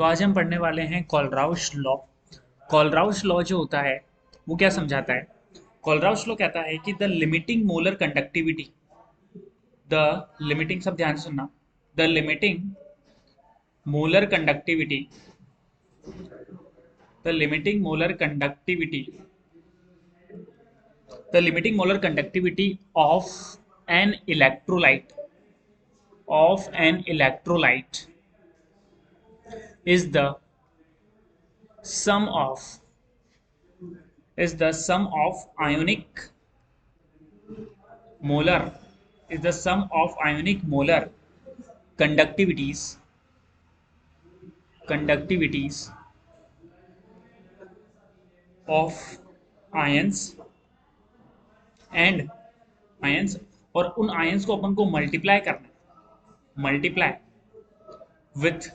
तो आज हम पढ़ने वाले हैं कोलराउश लॉ। कोलराउश लॉ जो होता है वो क्या समझाता है? कोलराउश लॉ कहता है कि the limiting molar conductivity, the limiting, सब ध्यान से सुनना, the limiting molar conductivity, the limiting molar conductivity, the limiting molar conductivity of an electrolyte, of an electrolyte is the sum of ionic molar, is the sum of ionic molar conductivities of ions and ions, और उन ions को अपन को multiply करना है, multiply with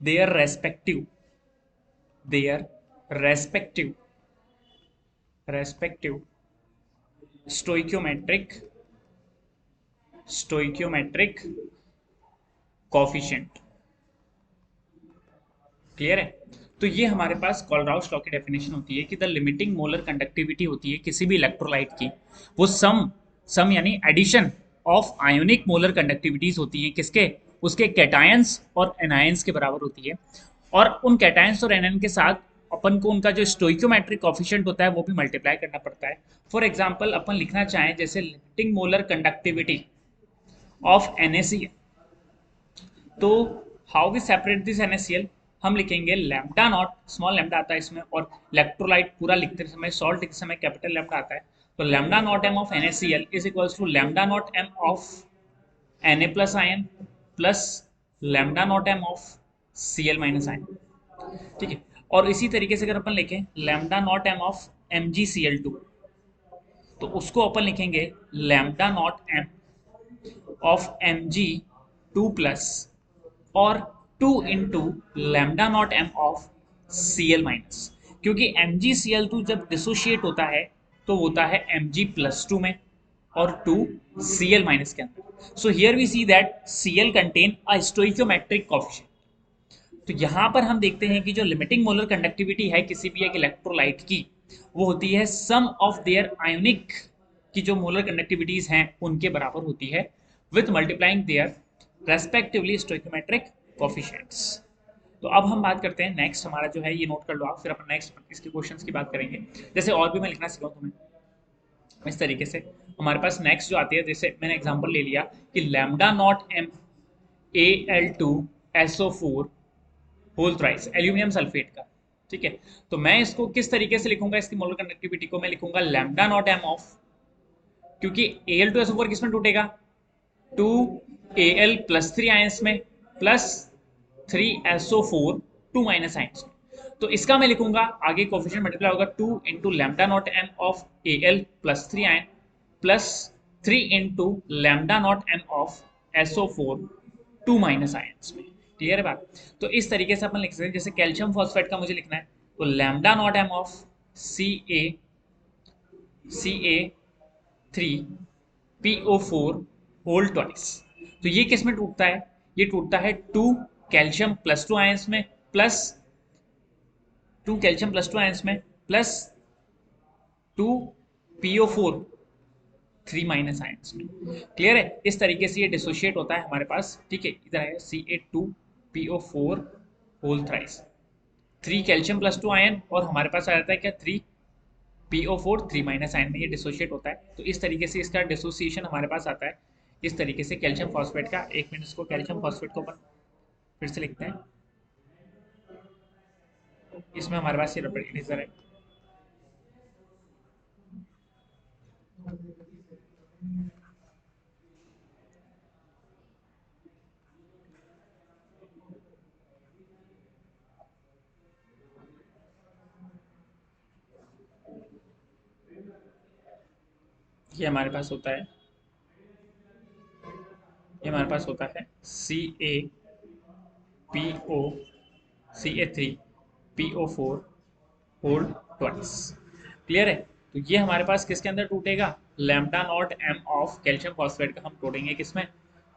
their respective their respective respective stoichiometric coefficient. Clear है? तो ये हमारे पास कोलराउश लॉ की डेफिनेशन होती है कि द लिमिटिंग मोलर कंडक्टिविटी होती है किसी भी इलेक्ट्रोलाइट की, वो सम यानी addition of ionic molar conductivities होती हैं किसके, उसके कैटायंस और एनायंस के बराबर होती है। और उन कैटायंस और एनायन के साथ अपन को उनका जो स्टोइकोमेट्रिक कोफिशिएंट होता है वो भी मल्टीप्लाई करना पड़ता है। फॉर एग्जांपल अपन लिखना चाहें जैसे limiting molar conductivity of NaCl, तो how we separate this NaCl, हम लिखेंगे लैम्डा नॉट, स्मॉल लैम्डा आता है इसमें, और इलेक्ट्रोलाइट पूरा लिखते समय, सॉल्ट लिखते समय कैपिटल लैम्डा आता है। तो lambda naught m of NaCl is equals to lambda naught m of Na plus ion plus lambda naught m of Cl minus ion. ठीक है, और इसी तरीके से अगर अपन लिखें lambda naught m of MgCl2, तो उसको अपन लिखेंगे lambda naught m of Mg2 plus और 2 into lambda naught m of Cl minus, क्योंकि MgCl2 जब डिसोशिएट होता है तो होता है Mg प्लस 2 में और 2 Cl माइनस के अंदर। So here we see that Cl contain a stoichiometric coefficient. तो यहां पर हम देखते हैं कि जो लिमिटिंग मोलर कंडक्टिविटी है किसी भी एक इलेक्ट्रोलाइट की, वो होती है सम ऑफ देयर आयोनिक की जो मोलर कंडक्टिविटीज हैं उनके बराबर होती है with multiplying their respectively stoichiometric coefficients. तो अब हम बात करते हैं नेक्स्ट, हमारा जो है ये नोट कर लो आप, फिर अपन नेक्स्ट इसके क्वेश्चंस की बात करेंगे। जैसे और भी मैं लिखना सिखाऊं तुम्हें इस तरीके से, हमारे पास नेक्स्ट जो आती है, जैसे मैंने एग्जांपल ले लिया कि lambda naught m Al2SO4 whole thrice aluminium sulphate का। ठीक है, तो मैं इसको किस तरीके से लिखूंगा, इसकी मोलर कंडक्टिविटी को मैं लिखूंगा लैम्डा नॉट m ऑफ, क्योंकि Al2SO4 किस में टूटेगा, 2Al प्लस 3 आयंस में प्लस 3SO4 2 माइनस आयंस में। तो इसका मैं लिखूंगा आगे कोफिशिएंट मल्टीप्लाई होगा 2 into lambda naught m of Al plus 3 ion plus 3 into lambda naught m of SO4 2 minus ions में। क्लियर है बात? तो इस तरीके से अपन लिख सकते हैं। जैसे कैल्शियम फॉस्फेट का मुझे लिखना है तो lambda naught m of Ca3PO4 whole twice. तो ये किस में टूटता है, ये टूटता है 2 कैल्शियम प्लस 2 आयंस में प्लस 2 कैल्शियम प्लस 2 आयंस में प्लस 2PO4 3 माइनस आयंस में। क्लियर है? इस तरीके से ये डिसोशिएट होता है हमारे पास। ठीक है, इधर है Ca2PO4 whole thrice, 3 calcium plus 2 ion और हमारे पास आ जाता है क्या 3PO4 3 माइनस आयन में ये डिसोशिएट होता है। तो इस तरीके से इसका डिसोसिएशन हमारे पास आता है इस तरीके से कैल्शियम फॉस्फेट का। एक मिनट, इसको कैल्शियम फॉस्फेट को अपन फिर से लिखते हैं। इसमें हमारे पास ये रेजर है, ये हमारे पास होता है, ये हमारे पास होता है Ca3PO4 होल ट्वाइस। क्लियर है? तो ये हमारे पास किसके अंदर टूटेगा, lambda naught m of calcium phosphate का हम तोड़ेंगे किसमें,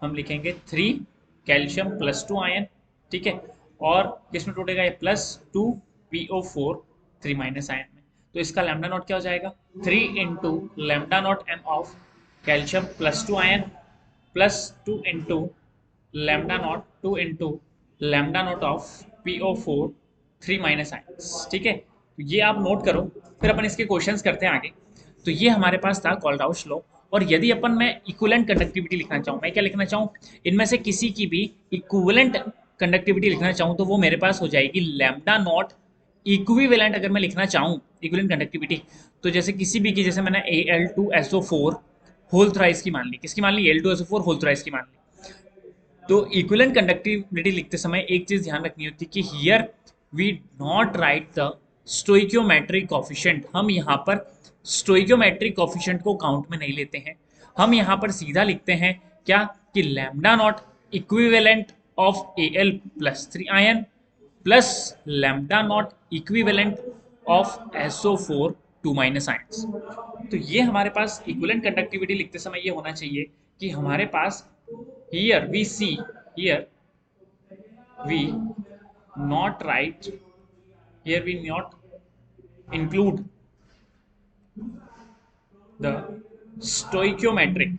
हम लिखेंगे 3 कैल्शियम प्लस 2 आयन ठीक है, और किसमें टूटेगा ये +2PO4 3 माइनस आयन में। तो इसका लैम्डा नॉट क्या हो जाएगा 3 into lambda naught m of calcium +2 ion +2 into lambda naught 2 into lambda naught of PO4 3 minus ions. ठीक है, तो ये आप नोट करो, फिर अपन इसके क्वेश्चंस करते हैं आगे। तो ये हमारे पास था कोल्डाउस लॉ। और यदि अपन मैं इक्विवेलेंट कंडक्टिविटी लिखना चाहूँ, मैं क्या लिखना चाहूँ, इनमें से किसी की भी इक्विवेलेंट कंडक्टिविटी लिखना चाहूँ तो वो मेरे पास हो जाएगी लैम्डा नॉट इक्विवेलेंट। अगर मैं लिखना चाहूँ इक्विवेलेंट कंडक्टिविटी, तो जैसे किसी भी की, जैसे मैंने Al2SO4 होल थ्राइस की मान ली, किसकी मान ली, Al2SO4 होल थ्राइस की मान ली। तो इक्विवेलेंट कंडक्टिविटी लिखते समय एक चीज ध्यान रखनी होती है कि here we not write the stoichiometric coefficient. हम यहाँ पर स्टोइकियोमेट्रिक कोफिशिएंट को काउंट में नहीं लेते हैं, हम यहाँ पर सीधा लिखते हैं क्या, कि lambda naught equivalent of Al+3 ion plus lambda naught equivalent of SO4 2 minus ions. तो ये हमारे पास इक्विवेलेंट कंडक्टिविटी लिखते समय ये होना चाहिए कि हमारे पास here we see, here we not write, here we not include the stoichiometric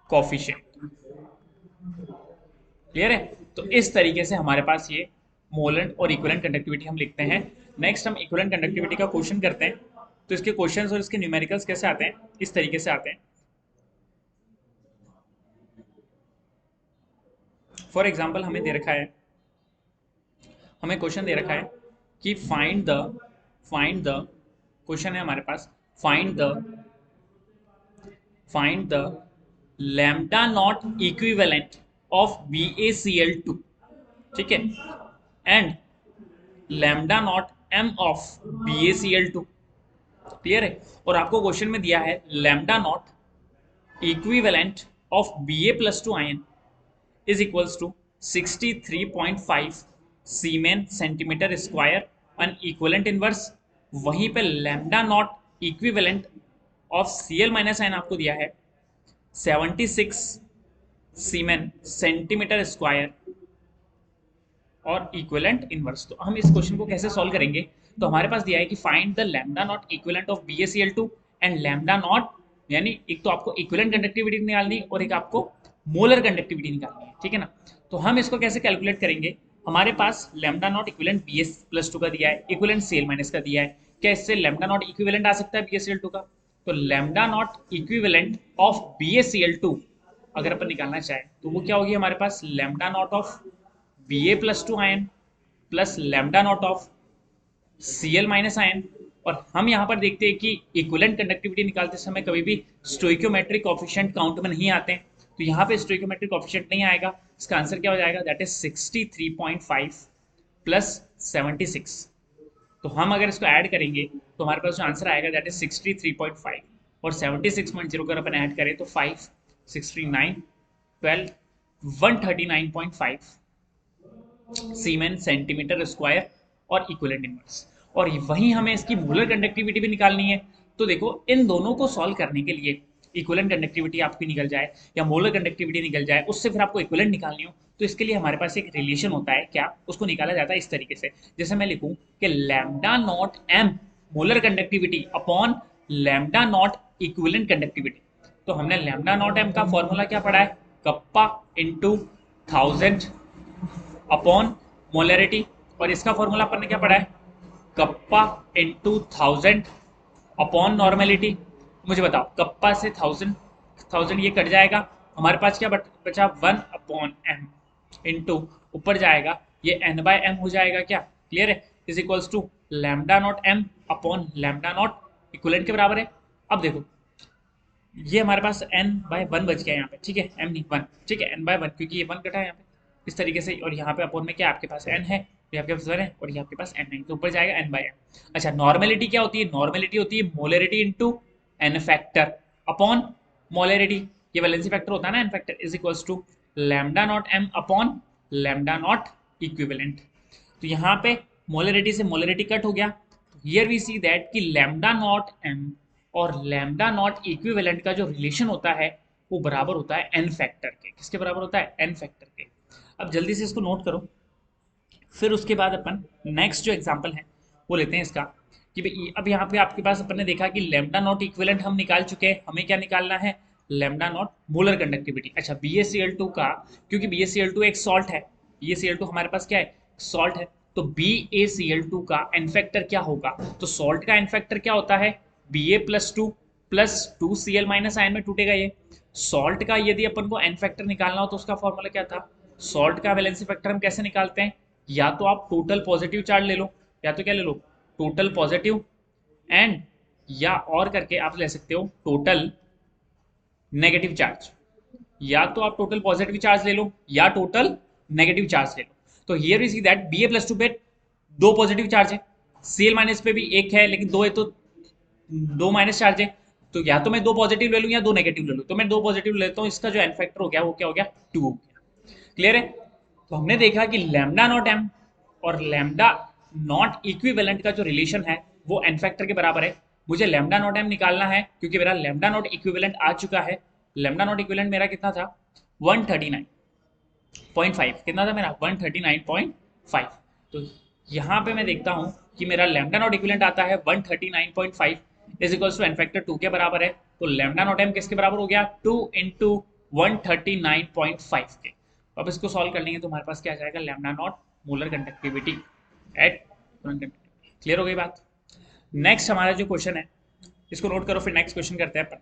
coefficient। Clear है, तो इस तरीके से हमारे पास ये मोलेंट और इक्विवेलेंट कंडक्टिविटी हम लिखते हैं। नेक्स्ट हम इक्विवेलेंट कंडक्टिविटी का क्वेश्चन करते हैं। तो इसके क्वेश्चंस और इसके न्यूमेरिकल्स कैसे आते हैं, इस तरीके से आते हैं। फॉर एग्जाम्पल हमें दे रखा है, हमें क्वेश्चन दे रखा है कि फाइंड द क्वेश्चन है हमारे पास, find the lambda naught equivalent of BaCl2, ठीक है, and lambda naught m of BaCl2। Clear है, और आपको क्वेश्चन में दिया है lambda naught equivalent of Ba+2 ion is equals to 63.5 siemens centimetre square अन इक्विवेलेंट इनवर्स। वहीं पे lambda naught equivalent of Cl minus ion आपको दिया है 76 सीमेन सेंटीमीटर स्क्वायर और इक्विवेलेंट इनवर्स। तो हम इस क्वेश्चन को कैसे सॉल्व करेंगे, तो हमारे पास दिया है कि find the lambda naught equivalent of BaCl2 and lambda not, यानी एक तो आपको इक्विवेलेंट कंडक्टिविटी निकालनी और एक आपको मोलर कंडक्टिविटी निकालनी है, ठीक है ना। तो हम इसको कैसे कैलकुलेट करेंगे, हमारे पास लैम्डा नॉट इक्विवेलेंट Bs+2 का दिया है, इक्विवेलेंट Cl माइनस का दिया है। क्या इससे लैम्डा नॉट इक्विवेलेंट आ सकता है BaCl2 का, तो lambda naught equivalent of BaCl2 अगर अपन निकालना चाहें तो वो क्या होगी हमारे पास, lambda naught of Ba+2 ion plus lambda naught of Cl minus ion. और हम यहाँ पर देखते हैं कि इक्विवेलेंट कंडक्टिविटी निकालते समय कभी भी स्टोइकियोमेट्रिक कोएफिशिएंट काउंट में नहीं आते हैं, तो यहाँ पे स्टोइकियोमेट्रिक कोएफिशिएंट नहीं आएगा। इसका आंसर क्या हो जाएगा, दैट इज 63.5 प्लस 76। तो हम अगर इसको ऐड करेंगे तो हमारे पास जो आंसर आएगा दैट इज 63.5 और 76.0 अगर अपन ऐड करें तो 5 69 12 139.5 सीमेन सेंटीमीटर स्क्वायर और इक्विवेलेंट इनवर्स। और वहीं हमें इसकी मोलर कंडक्टिविटी भी निकालनी है। तो देखो इन दोनों को सॉल्व करने के लिए इक्विवेलेंट कंडक्टिविटी आपकी निकल जाए या मोलर कंडक्टिविटी निकल जाए, उससे फिर आपको इक्विवेलेंट निकालनी हो, तो इसके लिए हमारे पास एक रिलेशन होता है, क्या, उसको निकाला जाता है इस तरीके से। जैसे मैं लिखूं कि lambda naught m molar conductivity upon lambda naught equivalent conductivity. तो हमने लैम्डा नॉट m का फॉर्मूला क्या पढ़ा है, कप्पा इंटू 1000 अपॉन मोलरिटी, और इसका फॉर्मूला अपन ने क्या पढ़ा है, कप्पा इंटू 1000 अपॉन नॉर्मेलिटी। मुझे बताओ, कप्पा से 1000 ये कट जाएगा, हमारे पास क्या बचा 1 अपॉन m इंटू ऊपर जाएगा ये n/m हो जाएगा, क्या क्लियर है, is equals to lambda naught m upon lambda naught equivalent के बराबर है। अब देखो ये हमारे पास n/1 बच गया यहाँ पे, ठीक है, m नहीं 1, ठीक है, n/1 क्योंकि ये 1 कटा है यहाँ पे इस तरीके से, और यहाँ पे अपॉन में क्या आपके पास n है, ये आपके पास 1 है और ये आपके पास n है, तो ऊपर जाएगा n/m। अच्छा, नॉर्मेलिटी क्या होती है, नॉर्मेलिटी होती है molarity into n factor upon molarity, ये वैलेंसी फैक्टर होता है ना n factor, is equals to lambda naught m upon lambda naught equivalent. तो यहाँ पे मोलरिटी से मोलरिटी कट हो गया, हियर वी सी दैट कि लैम्डा नॉट m और लैम्डा नॉट इक्विवेलेंट का जो रिलेशन होता है वो बराबर होता है n फैक्टर के। किसके बराबर होता है? n फैक्टर के। अब जल्दी से इसको नोट करो। फिर उसके बाद अपन नेक्स्ट जो एग्जांपल है वो लेते हैं इसका, कि भाई अब यहाँ पे आपके पास अपन ने देखा कि लैम्डा नॉट इक्विवेलेंट हम निकाल चुके हैं, हमें क्या निकालना है? Lambda not molar conductivity. अच्छा, BaCl2 का, क्योंकि BaCl2 एक सॉल्ट है, BaCl2 हमारे पास क्या है? सॉल्ट है। तो BaCl2 का एन फैक्टर क्या होगा? तो सॉल्ट का एन फैक्टर क्या होता है? Ba+2 plus 2Cl minus ion में टूटेगा ये। सॉल्ट का यदि अपन को एन फैक्टर निकालना हो तो उसका फॉर्मूला क्या था? सॉल्ट का वैलेंसी फैक्टर हम कैसे निकालते हैं? या तो आप टोटल पॉजिटिव चार्ज ले लो, या तो क्या ले लो? टोटल पॉजिटिव एंड, या और करके आप ले सकते हो टोटल नेगेटिव चार्ज। या तो आप टोटल पॉजिटिव चार्ज ले लो या टोटल नेगेटिव चार्ज ले लो। तो here we see that Ba+2 पे दो पॉजिटिव चार्ज है, Cl माइनस पे भी एक है लेकिन दो है, तो दो माइनस चार्ज है। तो या तो मैं दो पॉजिटिव ले लूं या दो नेगेटिव ले लूं। तो मैं दो पॉजिटिव लेता हूं, इसका जो एन फैक्टर हो गया वो क्या हो गया? 2 हो गया। क्लियर है? तो हमने देखा कि लैम्डा नॉट एम और लैम्डा नॉट इक्विवेलेंट का जो रिलेशन है वो एन फैक्टर के बराबर है। मुझे लैम्डा नॉट एम निकालना है क्योंकि मेरा लैम्डा नॉट इक्विवेलेंट आ चुका है। लैम्डा नॉट इक्विवेलेंट मेरा कितना था? 139.5। कितना था मेरा? 139.5। तो यहाँ पे मैं देखता हूँ कि मेरा लैम्डा नॉट इक्विवेलेंट आता है 139.5 is equals to n factor 2 के बराबर है। तो लैम्डा नॉट एम किसके बराबर हो गया? 2 इंटू 139.5 के। अब इसको सॉल्व कर लेंगे तो हमारे पास क्या आ जाएगा? Lambda naught molar conductivity eight. Clear हो गई बात? नेक्स्ट हमारा जो क्वेश्चन है इसको नोट करो, फिर नेक्स्ट क्वेश्चन करते हैं अपन।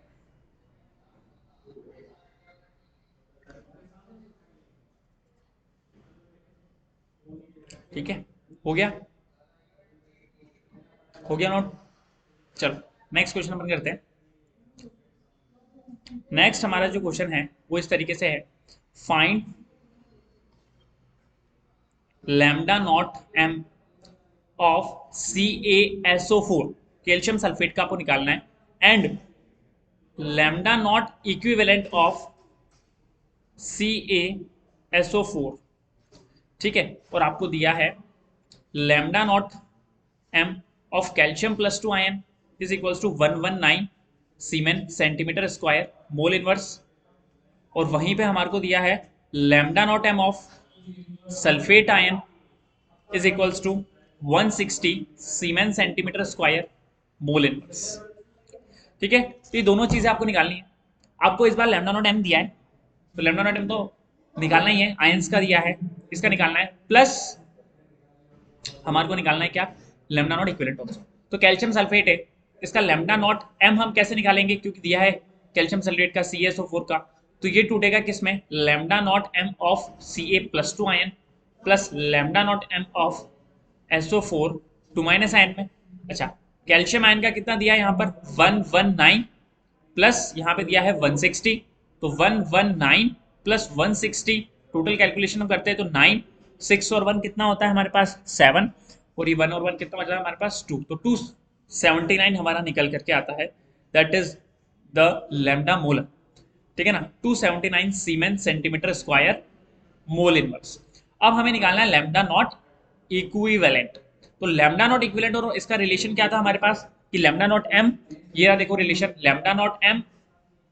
ठीक है, हो गया? हो गया नोट? चलो नेक्स्ट क्वेश्चन अपन करते हैं। नेक्स्ट हमारा जो क्वेश्चन है वो इस तरीके से है, find lambda naught m of CaSO4, calcium sulphate का आपको निकालना है, and lambda naught equivalent of CaSO4। ठीक है, और आपको दिया है lambda naught m of calcium +2 ion is equals to 119 siemens centimetre square mole inverse. और वहीं पे हमारे को दिया है lambda naught m of sulphate ion is equals to 160 siemens centimetre square mole inverse. ठीक है, तो ये दोनों चीजें आपको निकालनी है। आपको इस बार लैम्डा नॉट एम दिया है, तो लैम्डा नॉट एम तो निकालना ही है, आयंस का दिया है, इसका निकालना है, प्लस हमारे को निकालना है क्या? Lambda naught equivalent also. तो कैल्शियम सल्फेट है, इसका लैम्डा नॉट एम हम कैसे निकालेंगे? क्योंकि दिया है कैल्शियम सल्फेट का CaSO4 का, तो ये टूटेगा किसमें? Lambda naught m of Ca+2 ion plus lambda naught m of SO4 2 minus ion में। अच्छा, कैल्शियम आयन का कितना दिया है यहाँ पर? 119 प्लस यहाँ पे दिया है 160, तो 119 प्लस 160 टोटल कैलकुलेशन हम करते हैं तो 9, 6 और 1 कितना होता है हमारे पास? 7, और ये 1 और 1 कितना बचा है हमारे पास? 2, तो 279 हमारा निकल करके आता है। That is the lambda molar. ठीक है ना, 279 सीमेन सेंटीमीटर स्क्वायर मोल इनवर्स। अब हमें निकालना है लैम्डा नॉट इक्विवेलेंट। तो लैम्डा नॉट इक्विवेलेंट और इसका रिलेशन क्या था हमारे पास? कि लैम्डा नॉट एम, ये रहा देखो relation, lambda naught m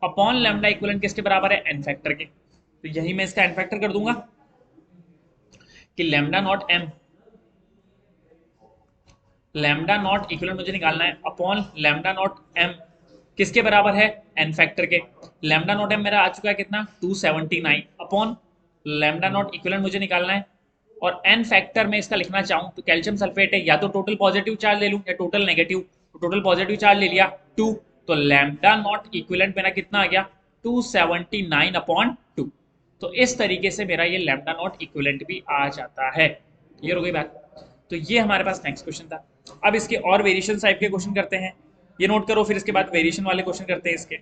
upon lambda equivalent किसके बराबर है? एन फैक्टर के। तो यही मैं इसका एन फैक्टर कर दूंगा कि lambda naught m, lambda naught equivalent मुझे निकालना है अपॉन लैम्डा नॉट एम किसके बराबर है? एन फैक्टर के। लैम्डा नॉट एम मेरा आ चुका है कितना? 279 अपॉन लैम्डा नॉट इक्विवेलेंट मुझे निकालना है। और एन फैक्टर में इसका लिखना चाहूं तो कैल्शियम सल्फेट है, या तो टोटल पॉजिटिव चार्ज ले लूं या टोटल नेगेटिव। तो टोटल पॉजिटिव चार्ज ले लिया 2, तो लैम्डा नॉट इक्विवेलेंट मेरा कितना आ गया? 279 अपॉन 2। तो इस तरीके से मेरा ये लैम्डा नॉट इक्विवेलेंट भी आ जाता है। क्लियर हो गई बात? तो ये हमारे पास नेक्स्ट क्वेश्चन था। अब इसके और वेरिएशन टाइप के क्वेश्चन करते हैं, ये नोट करो, फिर इसके बाद वेरिएशन वाले क्वेश्चन करते हैं इसके।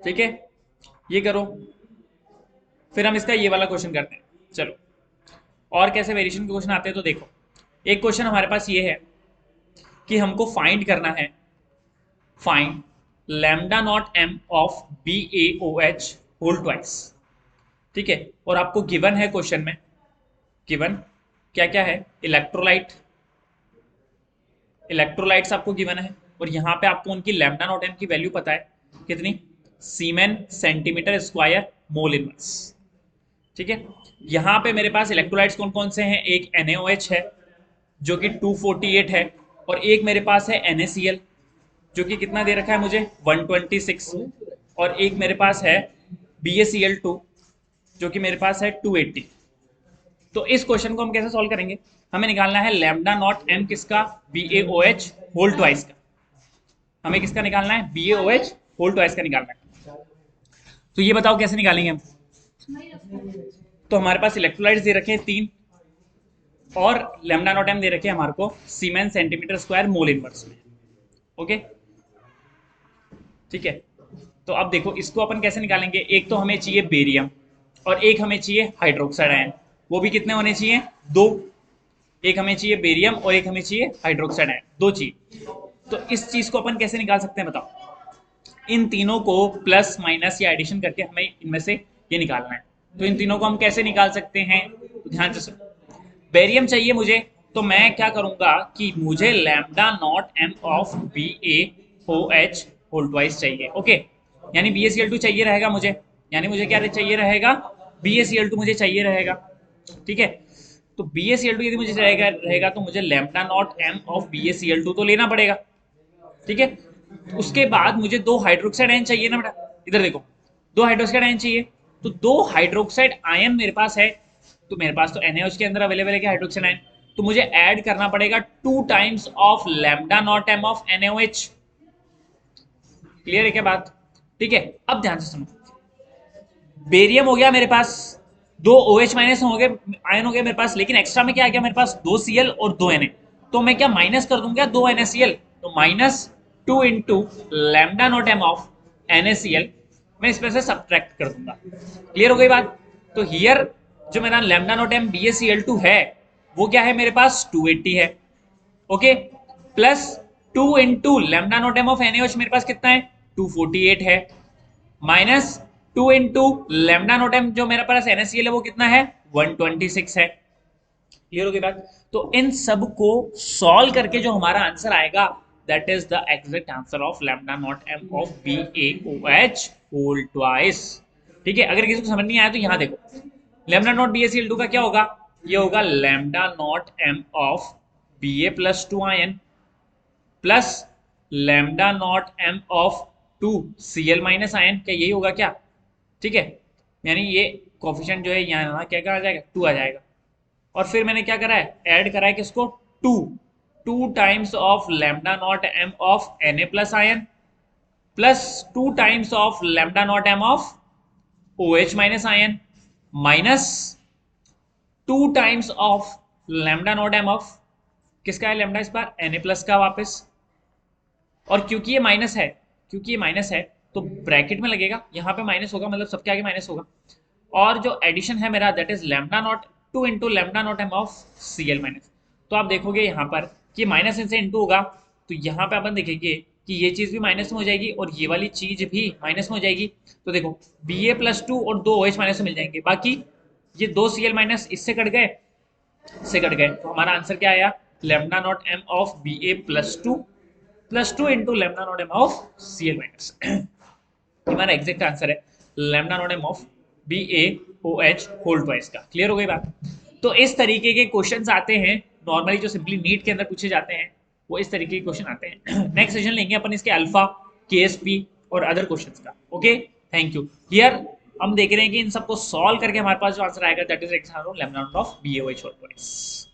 ठीक है, ये करो, फिर हम इसका ये वाला क्वेश्चन करते हैं। चलो, और कैसे वेरिएशन के क्वेश्चन आते हैं तो देखो, एक क्वेश्चन हमारे पास ये है कि हमको फाइंड करना है, find lambda naught m of BaOH whole twice. ठीक है, और आपको गिवन है क्वेश्चन में, गिवन क्या क्या है? इलेक्ट्रोलाइट, इलेक्ट्रोलाइट्स आपको गिवन है, और यहाँ पे आपको उनकी लैम्डा नॉट एम की वैल्यू पता है कितनी, सीमेन सेंटीमीटर स्क्वायर मोल इनवर्स। ठीक है, यहाँ पे मेरे पास इलेक्ट्रोलाइट्स कौन कौन से हैं, एक NaOH है जो कि 248 है, और एक मेरे पास है NaCl जो कि कितना दे रखा है मुझे 126, और एक मेरे पास है BaCl2 जो कि मेरे पास है 280। तो इस क्वेश्चन को हम कैसे सॉल्व करेंगे, हमें निकालना है लैम्डा नॉट एम किसका, BaOH होल ट्वाइस का। हमें किसका निकालना है, BaOH होल ट्वाइस का निकालना है। तो ये बताओ कैसे निकालेंगे हम। तो हमारे पास इलेक्ट्रोलाइट्स दे रखे हैं 3 और लैम्डा नॉट एम दे रखे हैं हमारे को सीमेन सेंटीमीटर स्क्वायर मोल इनवर्स में। ओके ठीक है, तो अब देखो इसको अपन कैसे निकालेंगे, एक तो हमें चाहिए बेरियम और एक हमें चाहिए हाइड्रोक्साइड आयन, वो भी कितने होने चाहिए, 2। एक हमें चाहिए बेरियम और एक हमें चाहिए हाइड्रोक्साइड आयन, 2 चाहिए। तो इस चीज को अपन कैसे निकाल सकते हैं बताओ, इन तीनों को प्लस माइनस या एडिशन करके हमें इनमें से ये निकालना है। तो इन तीनों को हम कैसे निकाल सकते हैं, तो ध्यान से सुनो। बेरियम चाहिए मुझे, तो मैं क्या करूंगा कि मुझे lambda naught m of BaOH whole twice चाहिए। ओके, यानी BaCl2 चाहिए रहेगा मुझे, यानी मुझे क्या चाहिए रहेगा, BaCl2 मुझे चाहिए रहेगा। ठीक है, तो BaCl2 यदि मुझे रहेगा रहेगा तो मुझे lambda naught m of BaCl2 तो लेना पड़ेगा। ठीक है, उसके बाद मुझे 2 हाइड्रोक्साइड आयन चाहिए ना बेटा, इधर देखो 2 हाइड्रोक्साइड आयन चाहिए, तो 2 हाइड्रोक्साइड आयन मेरे पास है, तो मेरे पास तो NaOH के अंदर अवेलेबल है क्या हाइड्रोक्साइड आयन, तो मुझे ऐड करना पड़ेगा 2 times of lambda naught m of NaOH। Clear है क्या बात, ठीक है। अब ध्यान से सुनो, बेरियम हो गया मेरे पास, 2 OH माइनस हो गए आयन हो गए मेरे पास, लेकिन एक्स्ट्रा में क्या आ गया मेरे पास, 2 Cl और 2 Na, तो मैं क्या माइनस कर दूंगा 2 NaCl, तो minus 2 into lambda naught m of NaCl मैं इसमें से सब्ट्रैक्ट कर दूंगा। क्लियर हो गई बात, तो हियर जो मेरा लैम्डा नॉट एम BaCl2 है वो क्या है मेरे पास 280 है। Okay, plus 2 into lambda naught m of NaOH मेरे पास कितना है 248 है, minus 2 into lambda naught m जो मेरे पास NaCl है वो कितना है 126 है। क्लियर हो गई बात, तो इन सब को सॉल्व करके जो हमारा आंसर आएगा that is the exact answer of lambda naught m of BaOH whole twice. ठीक है, अगर किसी को समझ नहीं आया तो यहां देखो, लैम्डा नॉट BaCl2 का क्या होगा, ये होगा lambda naught m of Ba+2 ion plus lambda naught m of 2Cl minus ion, क्या यही होगा क्या, ठीक है, यानी ये कोफिशिएंट जो है यहाँ क्या आ जाएगा 2 आ जाएगा, और फिर मैंने क्या करा है ऐड करा है किसको 2 times of lambda naught m of Na plus ion plus 2 times of lambda naught m of OH minus ion minus 2 times of lambda naught m of किसका है लैम्डा इस बार Na प्लस का वापस, और क्योंकि ये माइनस है, क्योंकि ये माइनस है तो ब्रैकेट में लगेगा, यहाँ पे माइनस होगा मतलब सबके आगे माइनस होगा, और जो एडिशन है मेरा that is lambda naught 2 into lambda naught m of Cl minus. तो आप देखोगे यहाँ पर कि माइनस इनसे इंटू होगा, तो यहाँ पे अपन देखेंगे कि ये चीज भी माइनस में हो जाएगी और ये वाली चीज भी माइनस में हो जाएगी। तो देखो Ba+2 और 2 OH माइनस में मिल जाएंगे, बाकी ये 2 Cl माइनस इससे कट गए, इससे कट गए, तो हमारा आंसर क्या आया lambda naught m of Ba+2 into lambda naught m of Cl minus. हमारा एग्जैक्ट आंसर है lambda naught m of BaOH whole twice का। क्लियर हो गई बात, तो इस तरीके के क्वेश्चंस आते हैं नॉर्मली जो सिंपली नीट के अंदर पूछे जाते हैं, वो इस तरीके के क्वेश्चन आते हैं। नेक्स्ट सेशन लेंगे अपन इसके अल्फा KSP और अदर क्वेश्चंस का। Okay thank you. हियर हम देख रहे हैं कि इन सबको सॉल्व करके हमारे पास जो आंसर आएगा that is lambda naught of BaOH whole twice.